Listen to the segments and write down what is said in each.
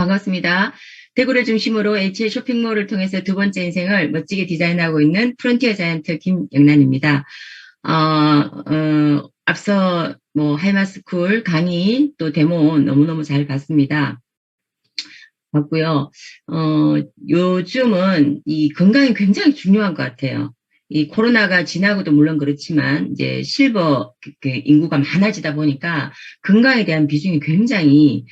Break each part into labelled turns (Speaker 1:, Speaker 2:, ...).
Speaker 1: 반갑습니다. 대구를 중심으로 HL 쇼핑몰을 통해서 두 번째 인생을 멋지게 디자인하고 있는 프론티어 자이언트 김영란입니다. 앞서 하이마스쿨 강의 또 데모 너무너무 잘 봤습니다. 봤고요. 요즘은 이 건강이 굉장히 중요한 것 같아요. 이 코로나가 지나고도 물론 그렇지만 이제 실버 인구가 많아지다 보니까 건강에 대한 비중이 굉장히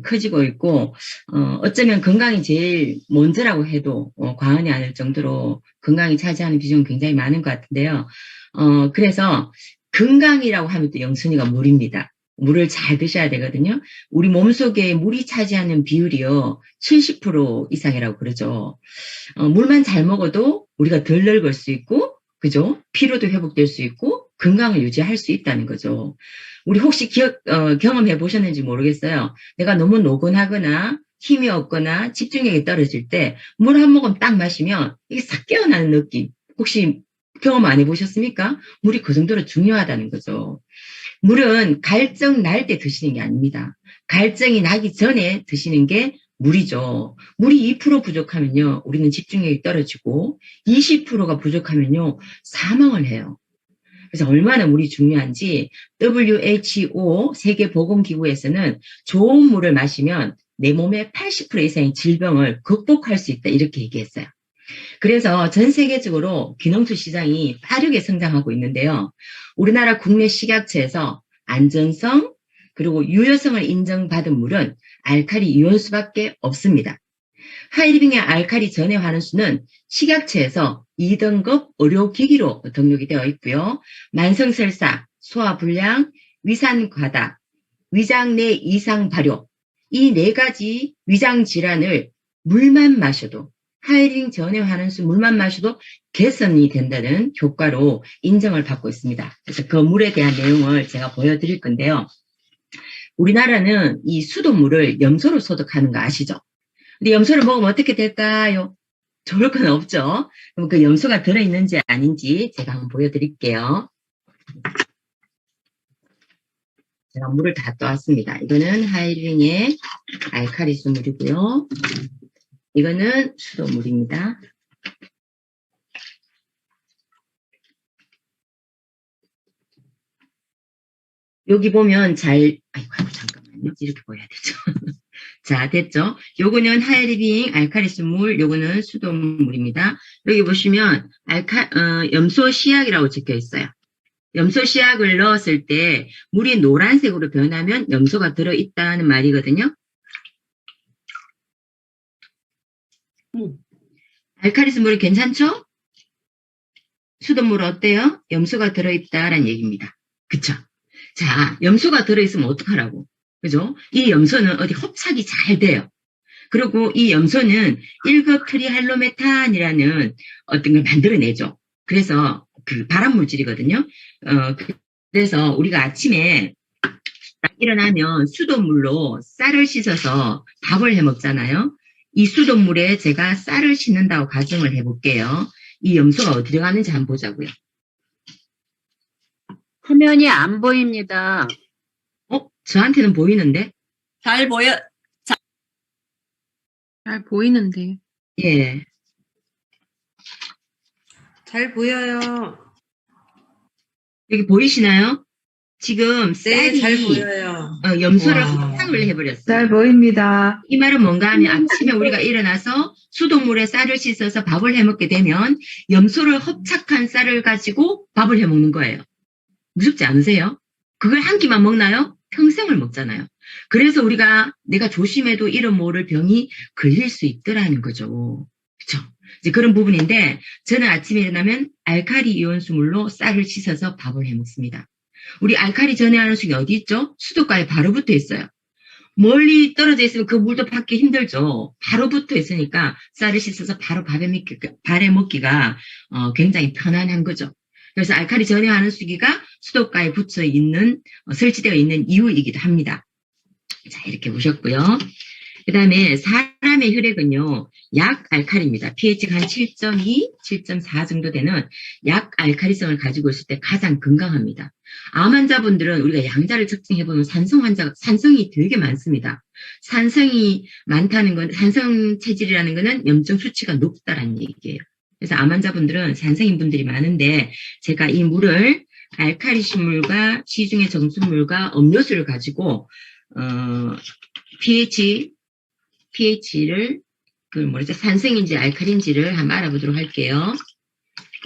Speaker 1: 커지고 있고, 어쩌면 건강이 제일 먼저라고 해도 과언이 아닐 정도로 건강이 차지하는 비중은 굉장히 많은 것 같은데요. 그래서 건강이라고 하면 또 영순이가 물입니다. 물을 잘 드셔야 되거든요. 우리 몸속에 물이 차지하는 비율이요, 70% 이상이라고 그러죠. 물만 잘 먹어도 우리가 덜 늙을 수 있고, 그죠? 피로도 회복될 수 있고, 건강을 유지할 수 있다는 거죠. 우리 혹시 경험해 보셨는지 모르겠어요. 내가 너무 노곤하거나 힘이 없거나 집중력이 떨어질 때 물 한 모금 딱 마시면 이게 싹 깨어나는 느낌. 혹시 경험 안 해보셨습니까? 물이 그 정도로 중요하다는 거죠. 물은 갈증 날 때 드시는 게 아닙니다. 갈증이 나기 전에 드시는 게 물이죠. 물이 2% 부족하면요, 우리는 집중력이 떨어지고 20%가 부족하면요, 사망을 해요. 그래서 얼마나 물이 중요한지 WHO 세계보건기구에서는 좋은 물을 마시면 내 몸의 80% 이상의 질병을 극복할 수 있다, 이렇게 얘기했어요. 그래서 전 세계적으로 기농수 시장이 빠르게 성장하고 있는데요. 우리나라 국내 식약처에서 안전성 그리고 유효성을 인정받은 물은 알칼리 이온수밖에 없습니다. 하이리빙의 알칼리 전해 환원수는 식약처에서 2등급 의료기기로 등록이 되어 있고요. 만성설사, 소화불량, 위산과다, 위장내 이상 발효, 이 4가지 위장 질환을 물만 마셔도, 하이링 전해 환원수 물만 마셔도 개선이 된다는 효과로 인정을 받고 있습니다. 그래서 그 물에 대한 내용을 제가 보여드릴 건데요. 우리나라는 이 수돗물을 염소로 소독하는 거 아시죠? 근데 염소를 먹으면 어떻게 될까요? 좋을 건 없죠. 그럼 그 염소가 들어있는지 아닌지 제가 한번 보여드릴게요. 제가 물을 다 떠왔습니다. 이거는 하이링의 알칼리수 물이고요. 이거는 수돗물입니다. 여기 보면 아이고, 잠깐만요. 이렇게 보여야 되죠. 자, 됐죠? 요거는 하이리빙 알칼리수 물, 요거는 수돗물입니다. 여기 보시면 염소 씨약이라고 적혀 있어요. 염소 씨약을 넣었을 때 물이 노란색으로 변하면 염소가 들어있다는 말이거든요. 알칼리수 물이 괜찮죠? 수돗물 어때요? 염소가 들어있다라는 얘기입니다. 그쵸? 자, 염소가 들어있으면 어떡하라고? 그죠? 이 염소는 어디 흡착이 잘 돼요. 그리고 이 염소는 1급 트리할로메탄이라는 어떤 걸 만들어내죠. 그래서 그 발암 물질이거든요. 그래서 우리가 아침에 딱 일어나면 수돗물로 쌀을 씻어서 밥을 해 먹잖아요. 이 수돗물에 제가 쌀을 씻는다고 가정을 해볼게요. 이 염소가 어디 들어가는지 한번 보자고요.
Speaker 2: 화면이 안 보입니다.
Speaker 1: 저한테는 보이는데?
Speaker 2: 잘 보이는데.
Speaker 1: 예.
Speaker 3: 잘 보여요.
Speaker 1: 여기 보이시나요? 지금 쌀이
Speaker 3: 네, 잘 보여요.
Speaker 1: 염소를
Speaker 3: 와.
Speaker 1: 흡착을 해버렸어요.
Speaker 4: 잘 보입니다.
Speaker 1: 이 말은 뭔가 하면 아침에 우리가 일어나서 수돗물에 쌀을 씻어서 밥을 해먹게 되면 염소를 흡착한 쌀을 가지고 밥을 해먹는 거예요. 무섭지 않으세요? 그걸 한 끼만 먹나요? 평생을 먹잖아요. 그래서 내가 조심해도 이런 모를 병이 걸릴 수 있더라는 거죠. 그쵸? 이제 그런 부분인데, 저는 아침에 일어나면 알칼리 이온수물로 쌀을 씻어서 밥을 해 먹습니다. 우리 알칼리 전해하는 숙이 어디 있죠? 수도가에 바로 붙어 있어요. 멀리 떨어져 있으면 그 물도 받기 힘들죠. 바로 붙어 있으니까 쌀을 씻어서 바로 밥에 먹기가 굉장히 편안한 거죠. 그래서 알칼리 전해하는 수기가 수도가에 설치되어 있는 이유이기도 합니다. 자, 이렇게 보셨고요. 그 다음에 사람의 혈액은요, 약 알칼리입니다. pH가 한 7.2, 7.4 정도 되는 약 알칼리성을 가지고 있을 때 가장 건강합니다. 암 환자분들은 우리가 양자를 측정해보면 산성이 되게 많습니다. 산성이 많다는 건, 산성 체질이라는 거는 염증 수치가 높다라는 얘기예요. 그래서 암 환자분들은 산성인 분들이 많은데, 제가 이 물을 알칼리 식물과 시중의 정수물과 음료수를 가지고, pH를, 산성인지 알칼리인지를 한번 알아보도록 할게요.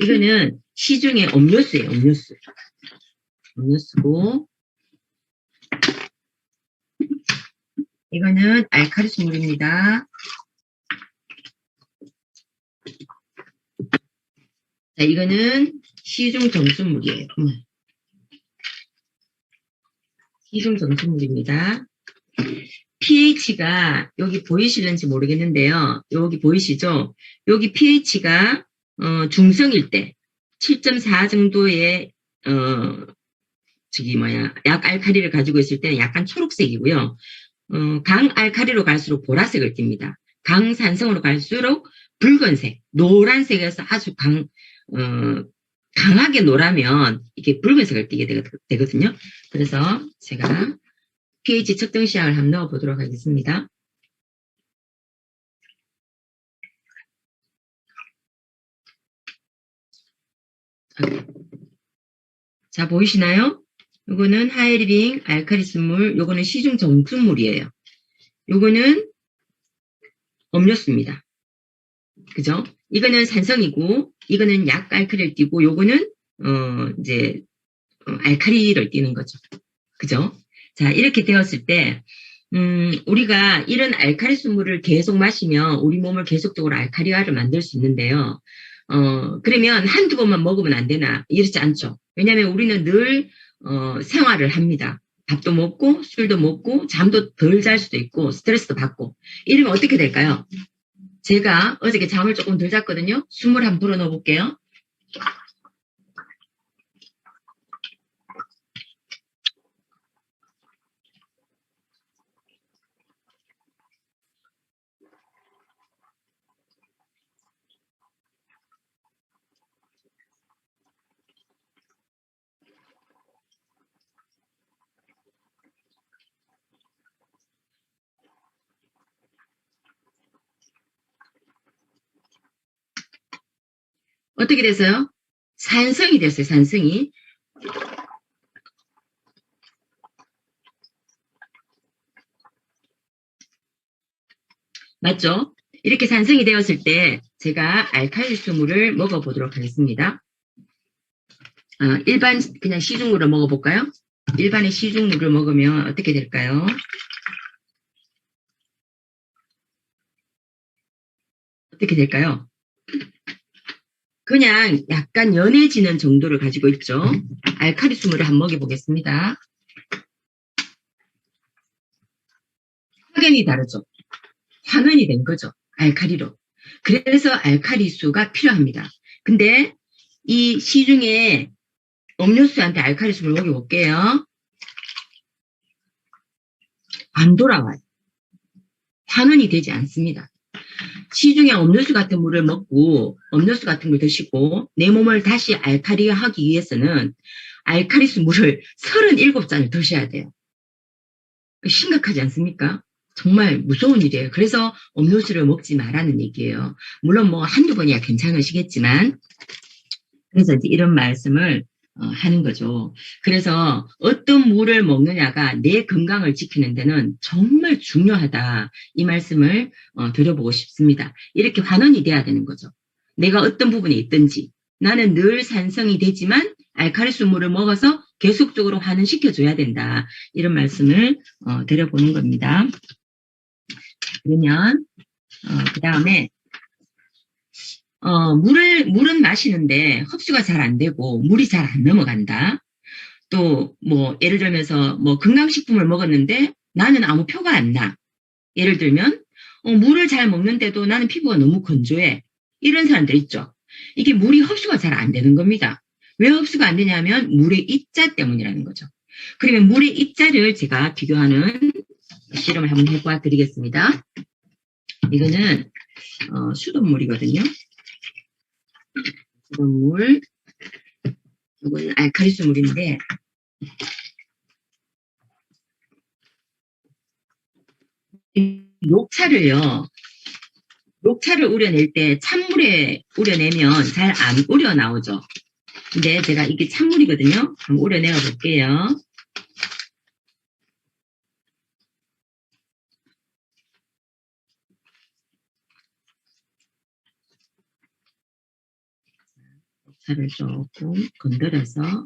Speaker 1: 이거는 시중의 음료수예요, 음료수. 음료수고, 이거는 알칼리 물입니다. 자, 이거는 시중 정수물이에요. 시중 정수물입니다. pH가 여기 보이시는지 모르겠는데요. 여기 보이시죠? 여기 pH가 중성일 때 7.4 정도의 약 알칼리를 가지고 있을 때는 약간 초록색이고요. 강 알칼리로 갈수록 보라색을 띱니다. 강산성으로 갈수록 붉은색, 노란색에서 아주 강하게 노라면 이게 붉은색을 띠게 되거든요. 그래서 제가 pH 측정 시약을 한번 넣어보도록 하겠습니다. 자, 보이시나요? 요거는 하이리빙 알칼리수물, 요거는 시중 정수물이에요. 요거는 음료수입니다. 그죠? 이거는 산성이고, 이거는 약 알칼리를 띠고, 요거는, 알칼리를 띠는 거죠. 그죠? 자, 이렇게 되었을 때, 우리가 이런 알칼리수물을 계속 마시면 우리 몸을 계속적으로 알칼리화를 만들 수 있는데요. 그러면 한두 번만 먹으면 안 되나? 이렇지 않죠. 왜냐하면 우리는 늘, 생활을 합니다. 밥도 먹고, 술도 먹고, 잠도 덜 잘 수도 있고, 스트레스도 받고. 이러면 어떻게 될까요? 제가 어저께 잠을 조금 덜 잤거든요. 숨을 한번 불어 넣어 볼게요. 어떻게 됐어요? 산성이 됐어요, 산성이. 맞죠? 이렇게 산성이 되었을 때 제가 알칼리수물을 먹어보도록 하겠습니다. 일반 그냥 시중물을 먹어볼까요? 일반의 시중물을 먹으면 어떻게 될까요? 어떻게 될까요? 그냥 약간 연해지는 정도를 가지고 있죠. 알칼리수물을 한번 먹여보겠습니다. 확연히 다르죠. 환원이 된 거죠. 알칼리로. 그래서 알칼리수가 필요합니다. 근데 이 시중에 음료수한테 알칼리수를 먹여볼게요. 안 돌아와요. 환원이 되지 않습니다. 시중에 음료수 같은 물을 먹고 음료수 같은 걸 드시고 내 몸을 다시 알칼리화하기 위해서는 알칼리수 물을 37잔을 드셔야 돼요. 심각하지 않습니까? 정말 무서운 일이에요. 그래서 음료수를 먹지 말라는 얘기예요. 물론 뭐 한두 번이야 괜찮으시겠지만 그래서 이제 이런 말씀을 하는 거죠. 그래서 어떤 물을 먹느냐가 내 건강을 지키는 데는 정말 중요하다. 이 말씀을 드려보고 싶습니다. 이렇게 환원이 돼야 되는 거죠. 내가 어떤 부분에 있든지 나는 늘 산성이 되지만 알칼리수 물을 먹어서 계속적으로 환원시켜줘야 된다. 이런 말씀을 드려보는 겁니다. 그러면 그 다음에 물은 마시는데 흡수가 잘 안 되고 물이 잘 안 넘어간다. 또 뭐 예를 들면서 뭐 건강식품을 먹었는데 나는 아무 표가 안 나. 예를 들면 물을 잘 먹는데도 나는 피부가 너무 건조해. 이런 사람들 있죠. 이게 물이 흡수가 잘 안 되는 겁니다. 왜 흡수가 안 되냐면 물의 입자 때문이라는 거죠. 그러면 물의 입자를 제가 비교하는 실험을 한번 해봐 드리겠습니다. 이거는 수돗물이거든요. 수돗물, 이건 알칼리수 물인데 녹차를 우려낼 때 찬물에 우려내면 잘 안 우려 나오죠. 근데 제가 이게 찬물이거든요. 한번 우려내어 볼게요. 녹차를 조금 건드려서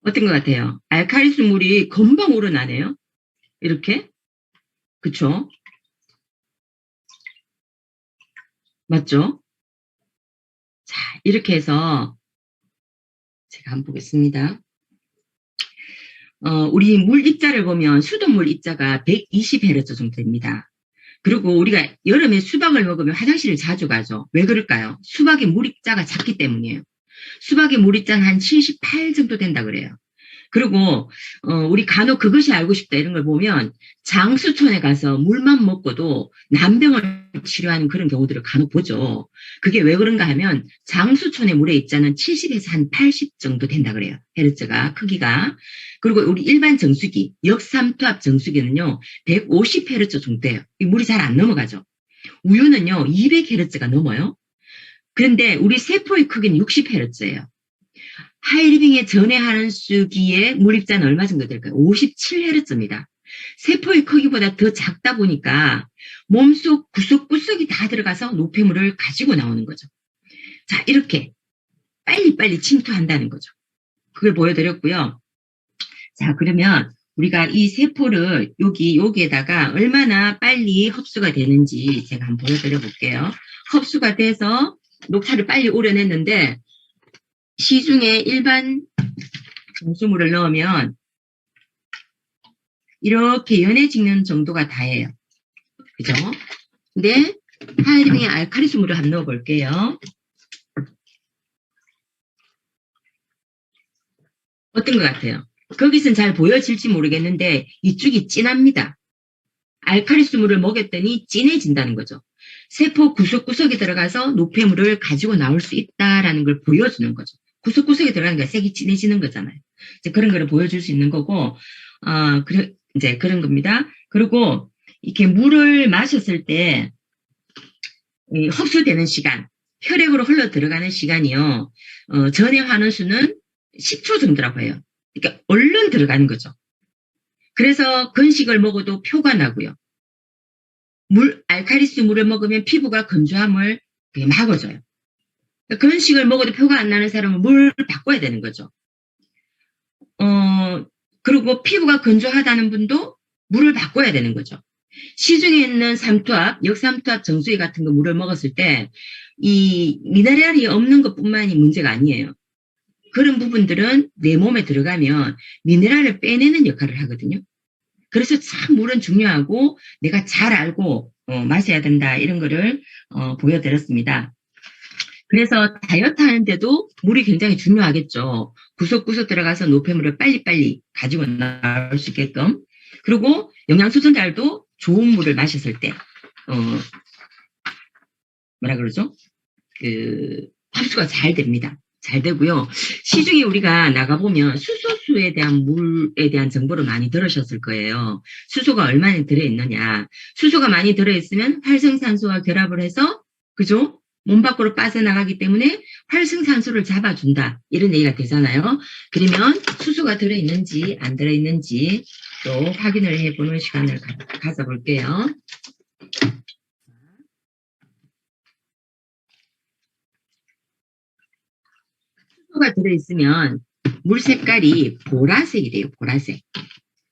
Speaker 1: 어떤 것 같아요? 알칼리수 물이 금방 우러나네요. 이렇게. 그쵸? 맞죠? 자, 이렇게 해서 제가 한번 보겠습니다. 우리 물 입자를 보면 수돗물 입자가 120Hz 정도 됩니다. 그리고 우리가 여름에 수박을 먹으면 화장실을 자주 가죠. 왜 그럴까요? 수박의 물 입자가 작기 때문이에요. 수박의 물 입자는 한 78 정도 된다 그래요. 그리고 우리 간혹 그것이 알고 싶다 이런 걸 보면 장수촌에 가서 물만 먹고도 난병을 치료하는 그런 경우들을 간혹 보죠. 그게 왜 그런가 하면 장수촌의 물의 입자는 70에서 한 80 정도 된다 그래요. 헤르츠가 크기가. 그리고 우리 일반 정수기, 역삼투압 정수기는요 150Hz 정도 돼요. 물이 잘 안 넘어가죠. 우유는요 200Hz가 넘어요. 그런데 우리 세포의 크기는 60Hz예요. 하이리빙의 전해하는 수기의 물입자는 얼마 정도 될까요? 57Hz입니다. 세포의 크기보다 더 작다 보니까 몸속 구석구석이 다 들어가서 노폐물을 가지고 나오는 거죠. 자, 이렇게 빨리빨리 침투한다는 거죠. 그걸 보여드렸고요. 자, 그러면 우리가 이 세포를 여기에다가 얼마나 빨리 흡수가 되는지 제가 한번 보여드려 볼게요. 흡수가 돼서 녹차를 빨리 우려냈는데 시중에 일반 정수물을 넣으면 이렇게 연해지는 정도가 다예요. 그죠? 근데 하이리빙의 알칼리수 물을 한번 넣어볼게요. 어떤 것 같아요? 거기선 잘 보여질지 모르겠는데 이쪽이 진합니다. 알칼리수 물을 먹였더니 진해진다는 거죠. 세포 구석구석에 들어가서 노폐물을 가지고 나올 수 있다라는 걸 보여주는 거죠. 구석구석에 들어가는 게 색이 진해지는 거잖아요. 이제 그런 거를 보여줄 수 있는 거고, 이제 그런 겁니다. 그리고 이렇게 물을 마셨을 때 흡수되는 시간, 혈액으로 흘러 들어가는 시간이요. 전해 환원수는 10초 정도라고 해요. 그러니까 얼른 들어가는 거죠. 그래서 건식을 먹어도 표가 나고요. 알칼리수 물을 먹으면 피부가 건조함을 막아줘요. 건식을 먹어도 표가 안 나는 사람은 물을 바꿔야 되는 거죠. 그리고 피부가 건조하다는 분도 물을 바꿔야 되는 거죠. 시중에 있는 삼투압, 역삼투압 정수기 같은 거 물을 먹었을 때 이 미네랄이 없는 것뿐만이 문제가 아니에요. 그런 부분들은 내 몸에 들어가면 미네랄을 빼내는 역할을 하거든요. 그래서 참 물은 중요하고 내가 잘 알고 마셔야 된다 이런 거를 보여드렸습니다. 그래서 다이어트 하는데도 물이 굉장히 중요하겠죠. 구석구석 들어가서 노폐물을 빨리빨리 가지고 나올 수 있게끔. 그리고 영양소전달도 좋은 물을 마셨을 때 뭐라 그러죠? 흡수가 잘 됩니다. 잘 되고요. 시중에 우리가 나가보면 수소수에 대한 물에 대한 정보를 많이 들으셨을 거예요. 수소가 얼마나 들어있느냐. 수소가 많이 들어있으면 활성산소와 결합을 해서, 그죠? 몸 밖으로 빠져나가기 때문에 활성산소를 잡아준다. 이런 얘기가 되잖아요. 그러면 수소가 들어있는지 안 들어있는지 또 확인을 해보는 시간을 가져볼게요. 수소가 들어있으면 물 색깔이 보라색이래요. 보라색.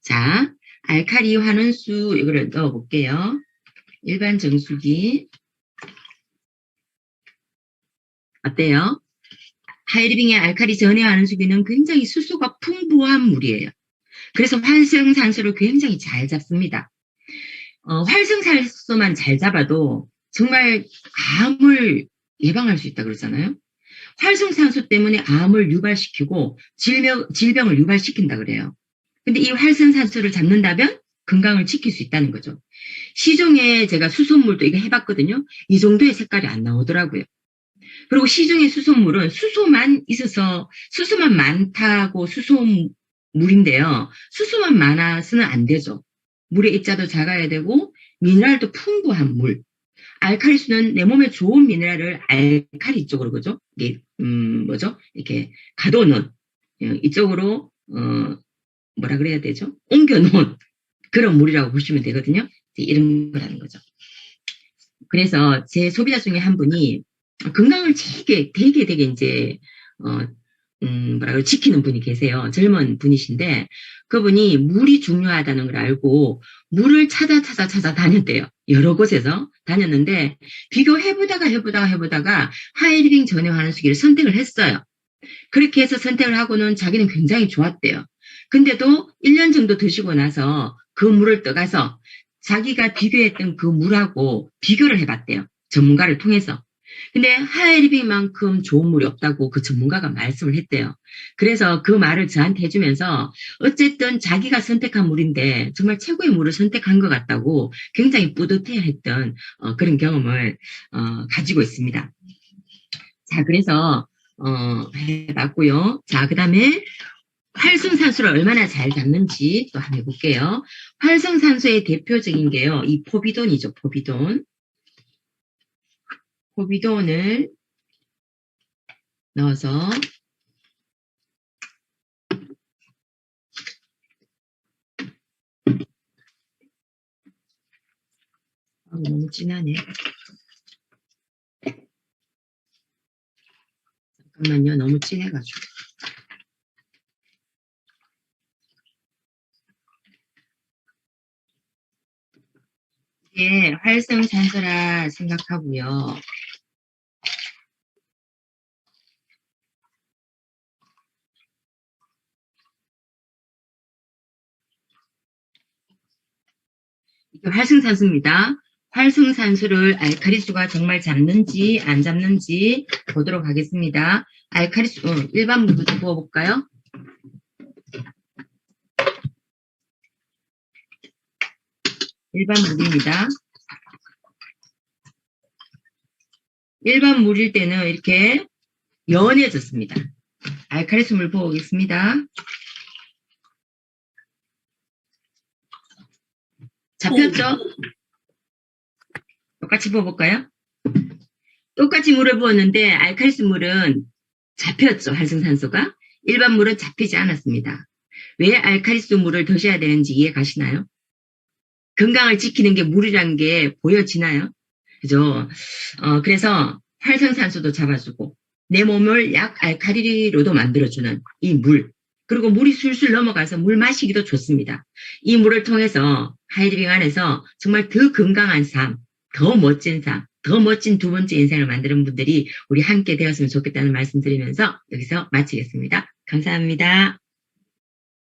Speaker 1: 자, 알칼리 환원수 이거를 넣어볼게요. 일반 정수기. 어때요? 하이리빙의 알칼리 전해 환원수기는 굉장히 수소가 풍부한 물이에요. 그래서 활성산소를 굉장히 잘 잡습니다. 활성산소만 잘 잡아도 정말 암을 예방할 수 있다 그러잖아요. 활성산소 때문에 암을 유발시키고 질병을 유발시킨다 그래요. 근데 이 활성산소를 잡는다면 건강을 지킬 수 있다는 거죠. 시중에 제가 수돗물도 이거 해봤거든요. 이 정도의 색깔이 안 나오더라고요. 그리고 시중의 수돗물은 수소만 있어서 수소만 많다고 수소물인데요. 수소만 많아서는 안 되죠. 물의 입자도 작아야 되고 미네랄도 풍부한 물. 알칼리수는 내 몸에 좋은 미네랄을 알칼리 쪽으로 그죠? 이게 뭐죠? 이렇게 가둬놓은 이쪽으로 뭐라 그래야 되죠? 옮겨놓은 그런 물이라고 보시면 되거든요. 이런 거라는 거죠. 그래서 제 소비자 중에 한 분이 건강을 되게 이제 지키는 분이 계세요. 젊은 분이신데 그분이 물이 중요하다는 걸 알고 물을 찾아 다녔대요. 여러 곳에서 다녔는데 비교해보다가 하이리빙 전해 환원수기를 선택을 했어요. 그렇게 해서 선택을 하고는 자기는 굉장히 좋았대요. 근데도 1년 정도 드시고 나서 그 물을 떠가서 자기가 비교했던 그 물하고 비교를 해봤대요. 전문가를 통해서. 근데 하이리빙만큼 좋은 물이 없다고 그 전문가가 말씀을 했대요. 그래서 그 말을 저한테 해주면서 어쨌든 자기가 선택한 물인데 정말 최고의 물을 선택한 것 같다고 굉장히 뿌듯해했던 그런 경험을 가지고 있습니다. 자, 그래서 해봤고요. 자, 그 다음에 활성산소를 얼마나 잘 잡는지 또 한번 해볼게요. 활성산소의 대표적인 게요. 이 포비돈이죠. 포비돈을 넣어서 너무 진하네. 잠깐만요. 너무 진해가지고. 이게 활성산소라 생각하고요. 이게 활성산소입니다. 활성산소를 알칼리수가 정말 잡는지 안 잡는지 보도록 하겠습니다. 알칼리수, 일반 물부터 부어볼까요? 일반 물입니다. 일반 물일 때는 이렇게 연해졌습니다. 알칼리수 물 부어보겠습니다. 잡혔죠? 똑같이 부어볼까요? 똑같이 물을 부었는데 알칼리수 물은 잡혔죠. 활성산소가. 일반 물은 잡히지 않았습니다. 왜 알칼리수 물을 드셔야 되는지 이해 가시나요? 건강을 지키는 게 물이라는 게 보여지나요? 그죠? 그래서 활성산소도 잡아주고 내 몸을 약 알칼리로도 만들어주는 이 물. 그리고 물이 술술 넘어가서 물 마시기도 좋습니다. 이 물을 통해서 하이리빙 안에서 정말 더 건강한 삶, 더 멋진 삶, 더 멋진 두 번째 인생을 만드는 분들이 우리 함께 되었으면 좋겠다는 말씀 드리면서 여기서 마치겠습니다. 감사합니다.